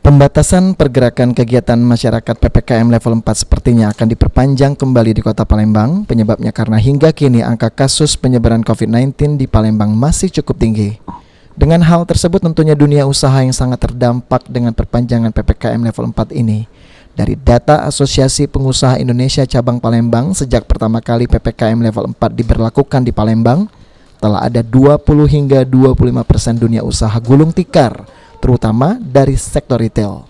Pembatasan pergerakan kegiatan masyarakat PPKM level 4 sepertinya akan diperpanjang kembali di Kota Palembang. Penyebabnya karena hingga kini angka kasus penyebaran COVID-19 di Palembang masih cukup tinggi. Dengan hal tersebut tentunya dunia usaha yang sangat terdampak dengan perpanjangan PPKM level 4 ini. Dari data Asosiasi Pengusaha Indonesia Cabang Palembang, sejak pertama kali PPKM level 4 diberlakukan di Palembang, telah ada 20 hingga 25% dunia usaha gulung tikar, terutama dari sektor retail.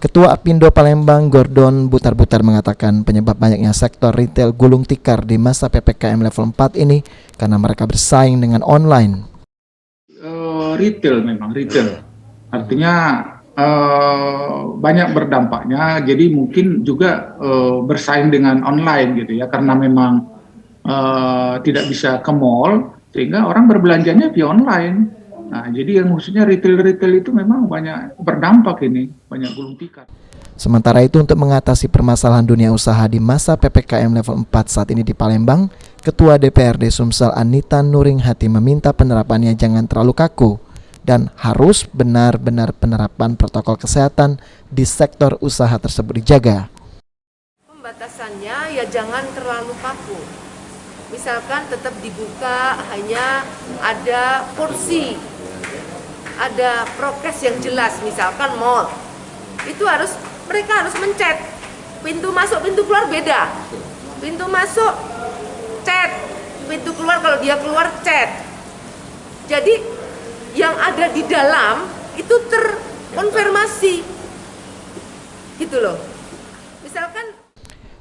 Ketua Apindo Palembang Gordon Butar-Butar mengatakan penyebab banyaknya sektor retail gulung tikar di masa PPKM level 4 ini karena mereka bersaing dengan online. Retail memang retail, artinya banyak berdampaknya, jadi mungkin juga bersaing dengan online gitu ya, karena memang tidak bisa ke mall sehingga orang berbelanjanya via online. Nah, jadi yang khususnya retail itu memang banyak berdampak ini, banyak gulung tikar. Sementara itu untuk mengatasi permasalahan dunia usaha di masa PPKM level 4 saat ini di Palembang, Ketua DPRD Sumsel Anita Nuring Hati meminta penerapannya jangan terlalu kaku dan harus benar-benar penerapan protokol kesehatan di sektor usaha tersebut dijaga. Pembatasannya ya jangan terlalu kaku. Misalkan tetap dibuka, hanya ada porsi, ada prokes yang jelas. Misalkan mall, itu mereka harus mencet pintu masuk, pintu keluar beda. Pintu masuk cet, pintu keluar kalau dia keluar cet. Jadi yang ada di dalam itu terkonfirmasi, gitu loh. Misalkan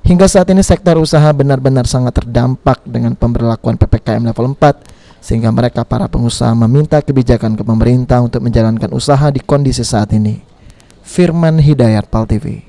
hingga saat ini sektor usaha benar-benar sangat terdampak dengan pemberlakuan PPKM level 4, sehingga mereka para pengusaha meminta kebijakan ke pemerintah untuk menjalankan usaha di kondisi saat ini. Firman Hidayat, PAL TV.